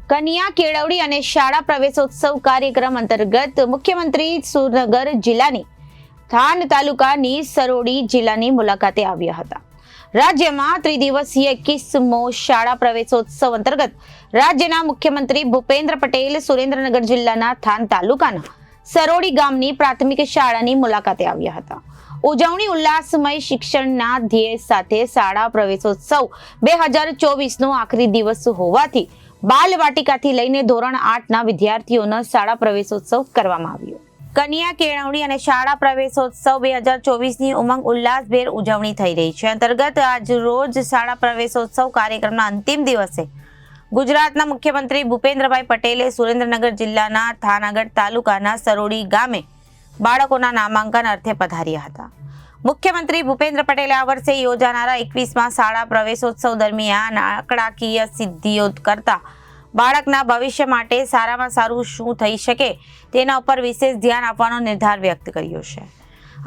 કન્યા કેળવણી અને શાળા પ્રવેશોત્સવ કાર્યક્રમ અંતર્ગત મુખ્યમંત્રી સુરનગર જિલ્લાની થાન તાલુકાની સરોડી જિલ્લાની મુલાકાતે આવ્યા હતા। રાજ્યમાં ત્રિદિવસીય 21મો શાળા પ્રવેશોત્સવ અંતર્ગત રાજ્યના મુખ્યમંત્રી ભૂપેન્દ્ર પટેલ સુરેન્દ્રનગર જિલ્લાના થાન તાલુકાના સરોડી ગામની પ્રાથમિક શાળાની મુલાકાતે આવ્યા હતા। ઉજવણી ઉલ્લાસમય શિક્ષણના ધ્યેય સાથે શાળા પ્રવેશોત્સવ 2024નો આખરી દિવસ હોવાથી બાલવાટિકાથી લઈને ધોરણ 8ના વિદ્યાર્થીઓનો શાળા પ્રવેશોત્સવ કરવામાં આવ્યો। કન્યા કેળવણી અને શાળા પ્રવેશોત્સવ 2024ની ઉમંગ ઉલ્લાસભેર ઉજવણી થઈ રહી છે। અંતર્ગત આજ રોજ શાળા પ્રવેશોત્સવ કાર્યક્રમના અંતિમ દિવસે ગુજરાતના મુખ્યમંત્રી ભૂપેન્દ્રભાઈ પટેલે સુરેન્દ્રનગર જિલ્લાના થાનાગઢ તાલુકાના સરોડી ગામે બાળકોના નામાંકન અર્થે પધાર્યા હતા। મુખ્યમંત્રી ભૂપેન્દ્ર પટેલે આ વર્ષે યોજાનારા 21મા શાળા પ્રવેશોત્સવ દરમિયાન આંકડાકીય સિદ્ધિઓ કરતા બાળકના ભવિષ્ય માટે સારામાં સારું શું થઈ શકે તેના ઉપર વિશેષ ધ્યાન આપવાનો નિર્ધાર વ્યક્ત કર્યો છે।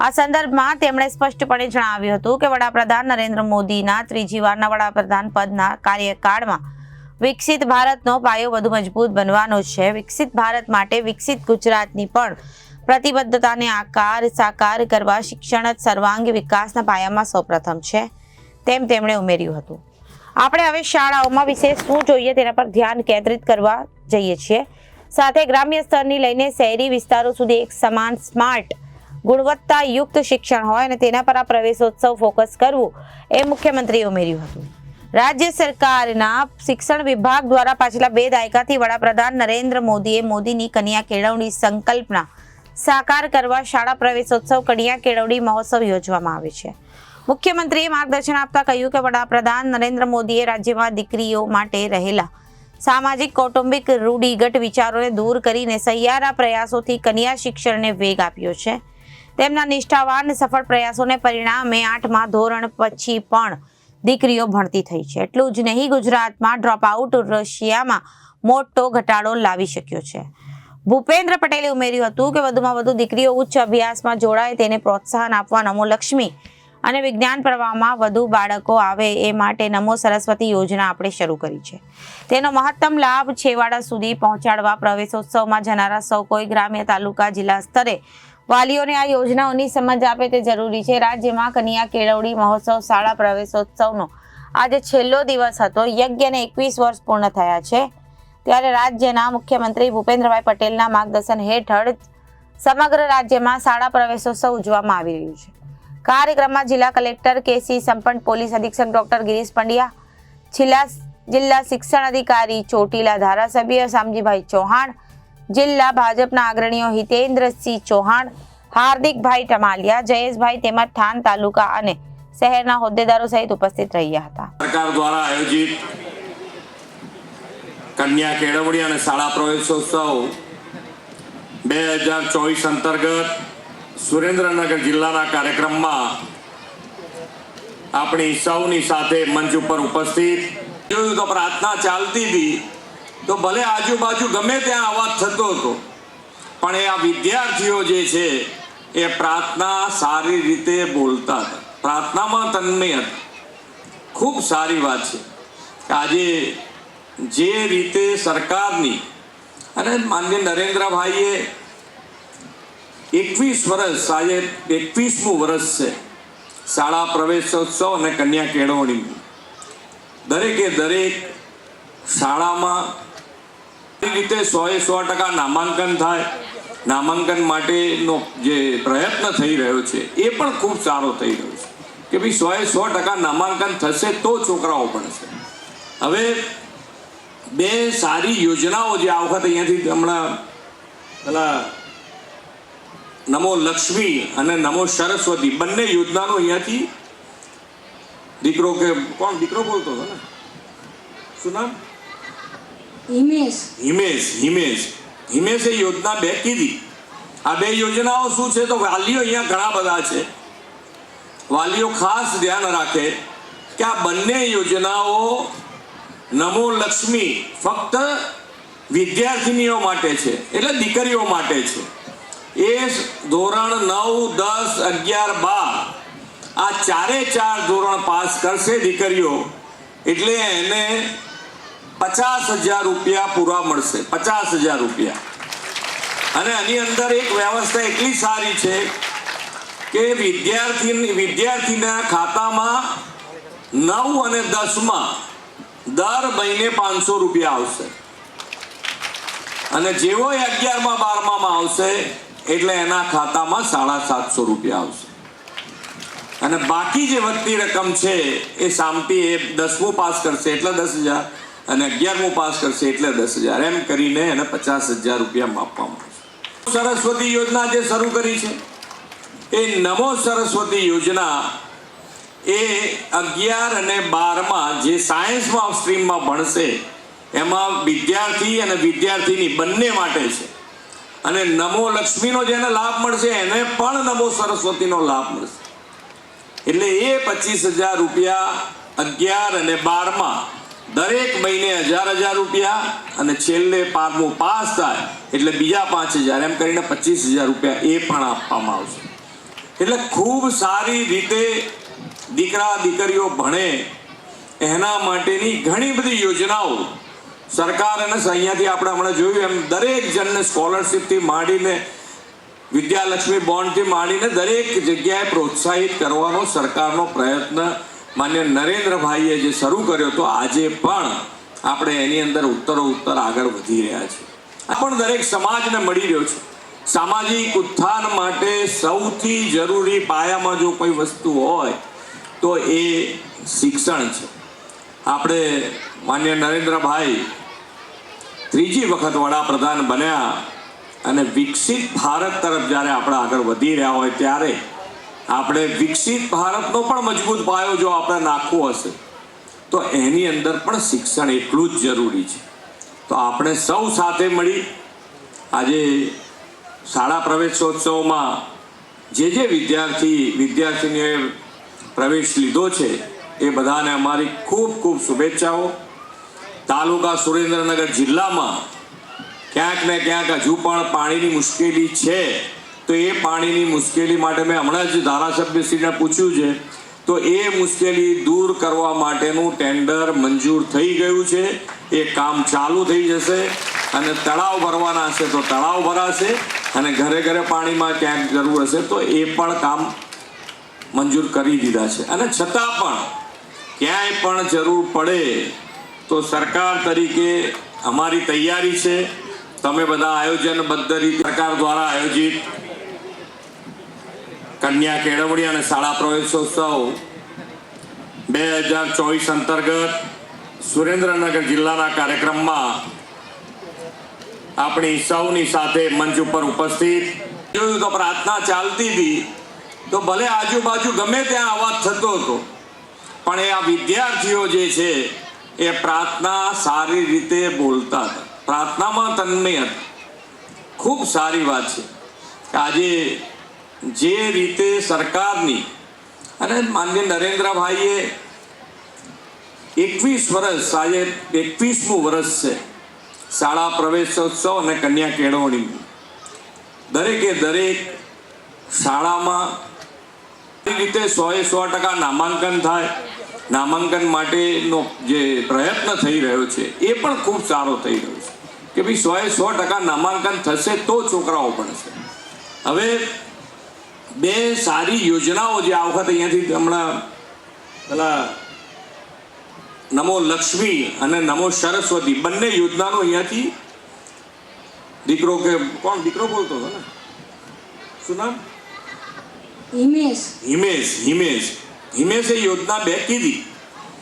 આ સંદર્ભમાં તેમણે સ્પષ્ટપણે જણાવ્યું હતું કે વડાપ્રધાન નરેન્દ્ર મોદીના ત્રીજી વારના વડાપ્રધાન પદના કાર્યકાળમાં વિકસિત ભારતનો પાયો વધુ મજબૂત બનવાનો છે। વિકસિત ભારત માટે વિકસિત ગુજરાતની પણ પ્રતિબદ્ધતાને સાકાર કરવા શિક્ષણ જ સર્વાંગી વિકાસના પાયામાં સૌપ્રથમ છે તેમ તેમણે ઉમેર્યું હતું। આપણે હવે શાળાઓમાં વિશેષ શું જોઈએ તેના પર ધ્યાન કેન્દ્રિત કરવા જઈએ છીએ। સાથે ગ્રામ્ય સ્તરથી લઈને શહેરી વિસ્તારો સુધી એક સમાન સ્માર્ટ ગુણવત્તાયુક્ત શિક્ષણ હોય અને તેના પર આ પ્રવેશોત્સવ ફોકસ કરવું એ મુખ્યમંત્રીએ ઉમેર્યું હતું। રાજ્ય સરકારના શિક્ષણ વિભાગ દ્વારા પાછલા 2 દાયકાથી વડાપ્રધાન નરેન્દ્ર મોદીએ મોદીની કન્યા કેળવણી સંકલ્પના સાકાર કરવા શાળા પ્રવેશોત્સવ કન્યા કેળવણી મહોત્સવ યોજવામાં આવે છે। મુખ્યમંત્રીએ માર્ગદર્શન આપતા કહ્યું કે વડાપ્રધાન નરેન્દ્ર મોદીએ રાજ્યમાં દીકરીઓ માટે રહેલા સામાજિક કૌટુંબિક રૂઢિગત વિચારોને દૂર કરીને સહિયારા પ્રયાસોથી કન્યા શિક્ષણને વેગ આપ્યો છે। તેમના નિષ્ઠાવાન સફળ પ્રયાસોને પરિણામે 8મા ધોરણ પછી પણ દીકરીઓ ભણતી થઈ છે। એટલું જ નહીં, ગુજરાતમાં ડ્રોપ આઉટ રેશિયોમાં મોટો ઘટાડો લાવી શક્યો છે। ભૂપેન્દ્ર પટેલે ઉમેર્યું હતું કે વધુમાં વધુ દીકરીઓ ઉચ્ચ અભ્યાસમાં જોડાય તેને પ્રોત્સાહન આપવા નમો લક્ષ્મી અને વિજ્ઞાન પ્રવાહમાં વધુ બાળકો આવે એ માટે નમો સરસ્વતી યોજના આપણે શરૂ કરી છે। તેનો મહત્તમ લાભ છેવાડા સુધી પહોંચાડવા પ્રવેશોત્સવમાં જનારા સૌ કોઈ ગ્રામ્ય તાલુકા જિલ્લા સ્તરે વાલીઓને આ યોજનાઓની સમજ આપે તે જરૂરી છે। રાજ્યમાં કન્યા કેળવણી મહોત્સવ શાળા પ્રવેશોત્સવનો આજે છેલ્લો દિવસ હતો। યજ્ઞને 21 વર્ષ પૂર્ણ થયા છે ત્યારે રાજ્યના મુખ્યમંત્રી ભૂપેન્દ્રભાઈ પટેલના માર્ગદર્શન હેઠળ સમગ્ર રાજ્યમાં શાળા પ્રવેશોત્સવ ઉજવવામાં આવી રહ્યું છે। કાર્યક્રમમાં જિલ્લા કલેક્ટર કેસી સંપન્ન, પોલીસ અધિક્ષક ડોક્ટર ગિરીશ પંડ્યા, જિલ્લા શિક્ષણ અધિકારી ચોટીલા, ધારાસભ્ય શામજીભાઈ ચૌહાણ, જિલ્લા ભાજપના અગ્રણીઓ હિતેન્દ્રસિંહ ચૌહાણ, હાર્દિકભાઈ ટમાલિયા, જયેશભાઈ તેમજ થાન તાલુકા અને શહેરના હોદ્દેદારો સહિત ઉપસ્થિત રહ્યા હતા। સરકાર દ્વારા આયોજિત કન્યા કેળવણી અને શાળા પ્રવેશોત્સવ 2024 અંતર્ગત સુરેન્દ્રનગર જિલ્લાના કાર્યક્રમમાં આપણી સૌની સાથે મંચ ઉપર ઉપસ્થિત જોયું તો પ્રાર્થના ચાલતી હતી તો ભલે આજુબાજુ ગમે ત્યાં અવાજ થતો હતો પણ એ આ વિદ્યાર્થીઓ જે છે એ પ્રાર્થના સારી રીતે બોલતા હતા, પ્રાર્થનામાં તન્મય હતા। ખૂબ સારી વાત છે કે આજે જે રીતે સરકારની અને માનનીય નરેન્દ્રભાઈએ 21 વર્ષ, આજે 21મું વર્ષ છે શાળા પ્રવેશોત્સવ અને કન્યા કેળવણીનું। દરેકે દરેક શાળામાં રીતે 100% નામાંકન થાય, નામાંકન માટેનો જે પ્રયત્ન થઈ રહ્યો છે એ પણ ખૂબ સારો થઈ રહ્યો છે કે ભાઈ 100% નામાંકન થશે તો છોકરાઓ ભણશે। હવે 2 સારી યોજનાઓ જે આ વખત અહીંયાથી હમણાં પેલા નમો લક્ષ્મી અને નમો સરસ્વતી બંને યોજનાનો અહીંયાથી દીકરો કે કોણ દીકરો બોલતો હતો ને, શું નામ? હિમેશે યોજના 2 કીધી। આ 2 યોજનાઓ શું છે તો વાલીઓ અહીંયા ઘણા બધા છે, વાલીઓ ખાસ ધ્યાન રાખે કે આ બંને યોજનાઓ નમો લક્ષ્મી ફક્ત વિદ્યાર્થીનીઓ માટે છે, એટલે દીકરીઓ માટે છે। એ ધોરણ 9, 10, 11, 12 આ 4 ધોરણ પાસ કરશે દીકરીઓ એટલે એને 50,000 રૂપિયા પૂરા મળશે, 50,000 રૂપિયા. અને આની અંદર એક વ્યવસ્થા એટલી સારી છે કે વિદ્યાર્થીના ખાતામાં 9 અને 10માં દર મહિને 500 રૂપિયા આવશે, અને જેવો 11માં 12માં આવશે એટલે એના ખાતામાં 750 રૂપિયા આવશે. અને બાકી જે વધતી રકમ છે એ સામટી એ 10મું પાસ કરશે એટલે 10,000, અને 11મું પાસ કરશે એટલે 10,000, એમ કરીને એને 50,000 રૂપિયા આપવામાં આવશે. સરસ્વતી યોજના જે શરૂ કરી છે એ નમો સરસ્વતી યોજના એ 11 અને 12માં જે સાયન્સમાં સ્ટ્રીમમાં ભણશે એમાં વિદ્યાર્થી અને વિદ્યાર્થીની બંને માટે છે. અને નમો લક્ષ્મીનો જેને લાભ મળશે એને પણ નમો સરસ્વતીનો લાભ મળશે. એટલે એ 25,000 રૂપિયા 11 અને 12માં દરેક મહિને 1,000 રૂપિયા, અને છેલ્લે 12મું પાસ થાય એટલે બીજા 5,000, એમ કરીને 25,000 રૂપિયા એ પણ આપવામાં આવશે. એટલે ખૂબ સારી રીતે દીકરા દીકરીઓ ભણે એના માટેની ઘણી બધી યોજનાઓ સરકાર, અને અહીંયાથી આપણે હમણાં જોયું એમ દરેક જણને સ્કોલરશિપથી માંડીને વિદ્યાલક્ષ્મી બોન્ડથી માંડીને દરેક જગ્યાએ પ્રોત્સાહિત કરવાનો સરકારનો પ્રયત્ન માન્ય નરેન્દ્રભાઈએ જે શરૂ કર્યો તો આજે પણ આપણે એની અંદર ઉત્તરોત્તર આગળ વધી રહ્યા છીએ. આ પણ દરેક સમાજને મળી રહ્યો છે. સામાજિક ઉત્થાન માટે સૌથી જરૂરી પાયામાં જો કોઈ વસ્તુ હોય તો એ શિક્ષણ છે. આપણે માન્ય નરેન્દ્રભાઈ ત્રીજી વખત વડાપ્રધાન બન્યા અને વિકસિત ભારત તરફ જ્યારે આપણે આગળ વધી રહ્યા હોય ત્યારે આપણે વિકસિત ભારતનો પણ મજબૂત પાયો જો આપણે નાખવો હશે તો એની અંદર પણ શિક્ષણ એટલું જ જરૂરી છે. તો આપણે સૌ સાથે મળી આજે શાળા પ્રવેશોત્સવમાં જે વિદ્યાર્થીનીઓએ પ્રવેશ લીધો છે એ બધાને અમારી ખૂબ ખૂબ શુભેચ્છાઓ. તાલુકા સુરેન્દ્રનગર જિલ્લામાં ક્યાંક ને ક્યાંક હજુ પણ પાણીની મુશ્કેલી છે, તો એ પાણીની મુશ્કેલી માટે મેં હમણાં જ ધારાસભ્યશ્રીને પૂછ્યું છે, તો એ મુશ્કેલી દૂર કરવા માટેનું ટેન્ડર મંજૂર થઈ ગયું છે. એ કામ ચાલુ થઈ જશે, અને તળાવ ભરવાના હશે તો તળાવ ભરાશે, અને ઘરે ઘરે પાણીમાં ક્યાંક જરૂર હશે તો એ પણ કામ મંજૂર કરી દીધા છે. અને છતાં પણ ક્યાંય પણ જરૂર પડે તો સરકાર તરીકે અમારી તૈયારી છે. તમે બધા આયોજનબદ્ધ રીતે સરકાર દ્વારા આયોજિત કન્યા કેળવણી અને શાળા પ્રવેશોત્સવ 2024 અંતર્ગત સુરેન્દ્રનગર જિલ્લાના કાર્યક્રમમાં આપણી સૌની સાથે મંચ ઉપર ઉપસ્થિત જોયું તો પ્રાર્થના ચાલતી હતી, તો ભલે આજુબાજુ ગમે ત્યાં અવાજ થતો હતો, પણ એ આ વિદ્યાર્થીઓ જે છે એ પ્રાર્થના સારી રીતે બોલતા હતા, પ્રાર્થનામાં તન્મય હતા. ખૂબ સારી વાત છે કે આજે જે રીતે સરકારની અને માનનીય નરેન્દ્રભાઈએ 21 વર્ષ, આજે 21મું વર્ષ છે શાળા પ્રવેશોત્સવ અને કન્યા કેળવણીનું. દરેકે દરેક શાળામાં રીતે 100% નામાંકન થાય, નામાંકન માટેનો જે પ્રયત્ન થઈ રહ્યો છે એ પણ ખૂબ સારો થઈ રહ્યો છે કે ભાઈ 100% નામાંકન થશે તો છોકરાઓ ભણશે. હવે બે સારી યોજનાઓ જે આ વખત અહીંયાથી હમણાં પેલા નમો લક્ષ્મી અને નમો સરસ્વતી બંને યોજનાનો અહીંયાથી દીકરો બોલતો હતો ને, શું નામ? હિમેશ એ યોજના બે કીધી.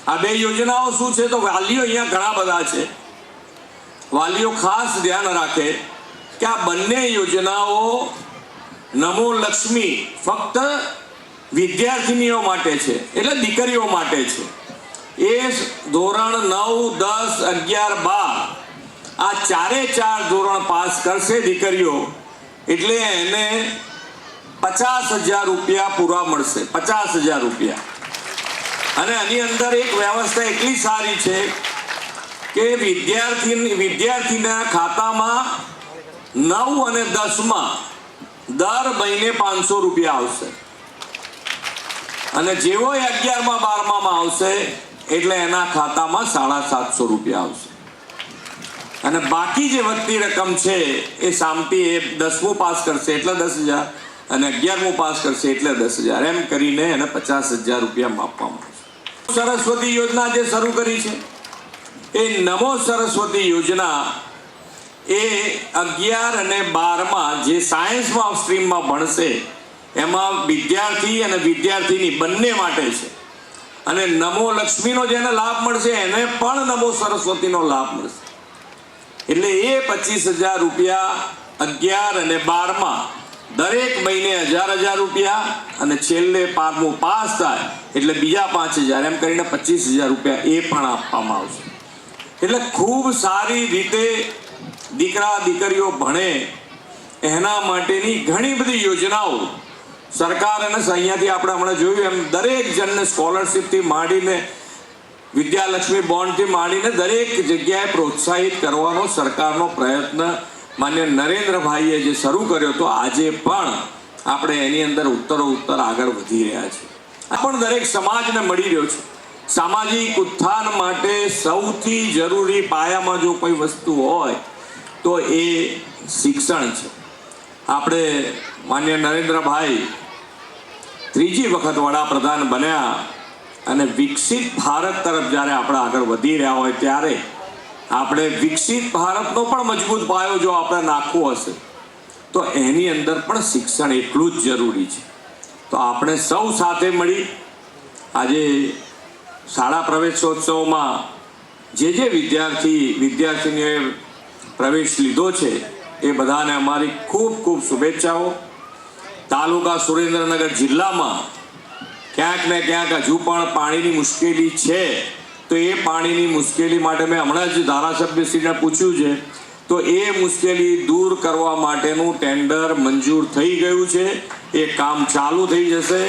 આ બે યોજનાઓ શું છે તો વાલીઓ અહીંયા ઘણા બધા છે, વાલીઓ ખાસ ધ્યાન રાખે કે આ બંને યોજનાઓ નમો લક્ષ્મી ફક્ત વિદ્યાર્થીનીઓ માટે છે, એટલે દીકરીઓ માટે છે. એ ધોરણ 9, 10, 11, 12 આ 4 ધોરણ પાસ કરશે દીકરીઓ એટલે એને 50,000 રૂપિયા પૂરા મળશે, 50,000 રૂપિયા. અને આની અંદર એક વ્યવસ્થા એટલી સારી છે કે વિદ્યાર્થીના ખાતામાં 9 અને 10માં દર મહિને 500 રૂપિયા આવશે, અને જેવો 11માં 12માં આવશે એટલે એના ખાતામાં 750 રૂપિયા આવશે. અને બાકી જે વધતી રકમ છે એ સામટી એ 10મું પાસ કરશે એટલે 10,000 અને 11મું પાસ કરશે એટલે 10,000 એમ કરીને એને 50,000 રૂપિયા આપવામાં આવશે. સરસ્વતી યોજના જે શરૂ કરી છે એ નમો સરસ્વતી યોજના એ 11 અને 12માં જે સાયન્સમાં સ્ટ્રીમમાં ભણશે એમાં વિદ્યાર્થી અને વિદ્યાર્થીની બંને માટે છે. અને નમો લક્ષ્મીનો જેને લાભ મળશે એને પણ નમો સરસ્વતીનો લાભ મળશે. એટલે એ 25,000 રૂપિયા 11 અને 12માં દરેક મહિને 1,000 રૂપિયા અને છેલ્લે 5મું પાસ થાય એટલે બીજા 5,000 એમ કરીને 25,000 રૂપિયા એ પણ આપવામાં આવશે. એટલે ખૂબ સારી રીતે દીકરા દીકરીઓ ભણે એના માટેની ઘણી બધી યોજનાઓ સરકાર અને અહીંયાથી આપણે હમણાં જોયું એમ દરેક જણને સ્કોલરશિપથી માંડીને વિદ્યાલક્ષ્મી બોન્ડથી માંડીને દરેક જગ્યાએ પ્રોત્સાહિત કરવાનો સરકારનો પ્રયત્ન માન્ય નરેન્દ્રભાઈએ જે શરૂ કર્યો તો આજે પણ આપણે એની અંદર ઉત્તર આગળ વધી રહ્યા છીએ. આ પણ દરેક સમાજને મળી રહ્યો છે. સામાજિક ઉત્થાન માટે સૌથી જરૂરી પાયામાં જો કોઈ વસ્તુ હોય તો એ શિક્ષણ છે. આપણે માન્ય નરેન્દ્રભાઈ ત્રીજી વખત વડાપ્રધાન બન્યા અને વિકસિત ભારત તરફ જ્યારે આપણે આગળ વધી રહ્યા હોય ત્યારે આપણે વિકસિત ભારતનો પણ મજબૂત પાયો જો આપણે નાખવો હશે તો એની અંદર પણ શિક્ષણ એટલું જ જરૂરી છે. તો આપણે સૌ સાથે મળી આજે શાળા પ્રવેશોત્સવમાં જે વિદ્યાર્થીનીઓએ પ્રવેશ લીધો છે એ બધાને અમારી ખૂબ ખૂબ શુભેચ્છાઓ. તાલુકા સુરેન્દ્રનગર જિલ્લામાં ક્યાંક ને ક્યાંક હજુ પણ પાણીની મુશ્કેલી છે તો એ પાણીની મુશ્કેલી માટે મેં હમણાં જ ધારાસભ્યશ્રીને પૂછ્યું છે તો એ મુશ્કેલી દૂર કરવા માટેનું ટેન્ડર મંજૂર થઈ ગયું છે. એ કામ ચાલુ થઈ જશે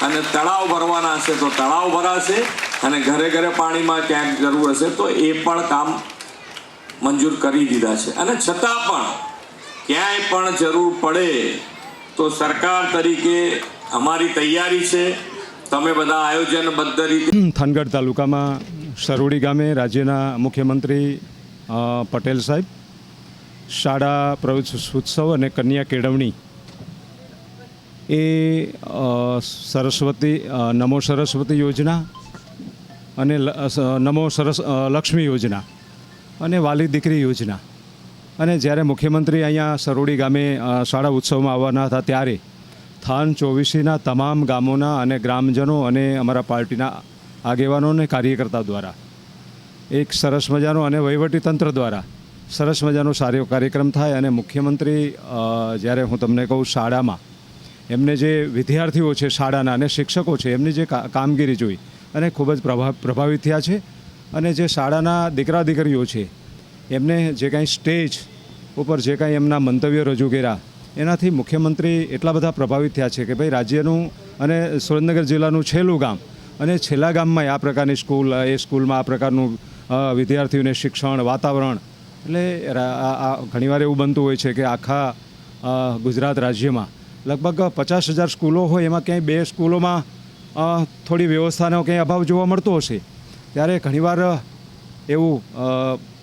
અને તળાવ ભરવાના હશે તો તળાવ ભરાશે અને ઘરે ઘરે પાણીમાં ક્યાંક જરૂર હશે તો એ પણ કામ મંજૂર કરી દીધા છે. અને છતાં પણ ક્યાંય પણ જરૂર પડે તો સરકાર તરીકે અમારી તૈયારી છે. તમે બધા આયોજનબદ્ધ રીતે થાનગઢ તાલુકામાં સરોડી ગામે રાજ્યના મુખ્યમંત્રી પટેલ સાહેબ શાળા પ્રવેશોત્સવ અને કન્યા કેળવણી એ નમો સરસ્વતી યોજના અને નમો લક્ષ્મી યોજના અને વાલી દીકરી યોજના અને જ્યારે મુખ્યમંત્રી અહીંયા સરોડી ગામે શાળા ઉત્સવમાં આવવાના હતા ત્યારે થાન 24ના તમામ ગામોના અને ગ્રામજનો અને અમારા પાર્ટીના આગેવાનો અને કાર્યકર્તા દ્વારા એક સરસ મજાનો અને વહીવટીતંત્ર દ્વારા સરસ મજાનો સારો કાર્યક્રમ થાય અને મુખ્યમંત્રી જ્યારે હું તમને કહું શાળામાં એમને જે વિદ્યાર્થીઓ છે શાળાના અને શિક્ષકો છે એમની જે કામગીરી જોઈ અને ખૂબ જ પ્રભાવિત થયા છે. અને જે શાળાના દીકરા દીકરીઓ છે એમને જે કાંઈ સ્ટેજ ઉપર જે કાંઈ એમના મંતવ્યો રજૂ કર્યા એનાથી મુખ્યમંત્રી એટલા બધા પ્રભાવિત થયા છે કે ભાઈ રાજ્યનું અને સુરેન્દ્રનગર જિલ્લાનું છેલ્લું ગામ અને છેલ્લા ગામમાં આ પ્રકારની સ્કૂલ એ સ્કૂલમાં આ પ્રકારનું વિદ્યાર્થીઓને શિક્ષણ વાતાવરણ એટલે ઘણીવાર એવું બનતું હોય છે કે આખા ગુજરાત રાજ્યમાં લગભગ 50,000 સ્કૂલો હોય એમાં ક્યાંય 2 સ્કૂલોમાં થોડી વ્યવસ્થાનો ક્યાંય અભાવ જોવા મળતો હશે. ત્યારે ઘણીવાર એવું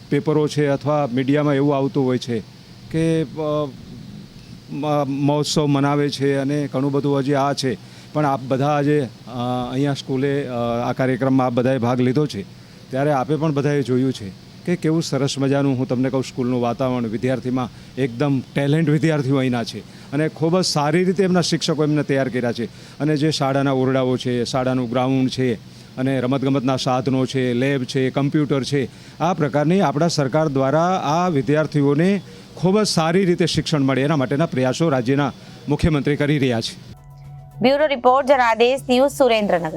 પેપરો છે અથવા મીડિયામાં એવું આવતું હોય છે કે મહોત્સવ મનાવે છે અને ઘણું બધું હજી આ છે પણ આપ બધા આજે અહીંયા સ્કૂલે આ કાર્યક્રમમાં આપ બધાએ ભાગ લીધો છે ત્યારે આપે પણ બધાએ જોયું છે કે કેવું સરસ મજાનું હું તમને કહું સ્કૂલનું વાતાવરણ વિદ્યાર્થીમાં એકદમ ટેલેન્ટ વિદ્યાર્થીઓ અહીંના છે અને ખૂબ જ સારી રીતે એમના શિક્ષકો એમને તૈયાર કર્યા છે. અને જે શાળાના ઓરડાઓ છે શાળાનું ગ્રાઉન્ડ છે અને રમતગમતના સાધનો છે લેબ છે કમ્પ્યુટર છે આ પ્રકારની આપણા સરકાર દ્વારા આ વિદ્યાર્થીઓને ખૂબ જ સારી રીતે શિક્ષણ મળે એના માટેના પ્રયાસો રાજ્યના મુખ્યમંત્રી કરી રહ્યા છે. Bureau report Janadesh news Surendranagar.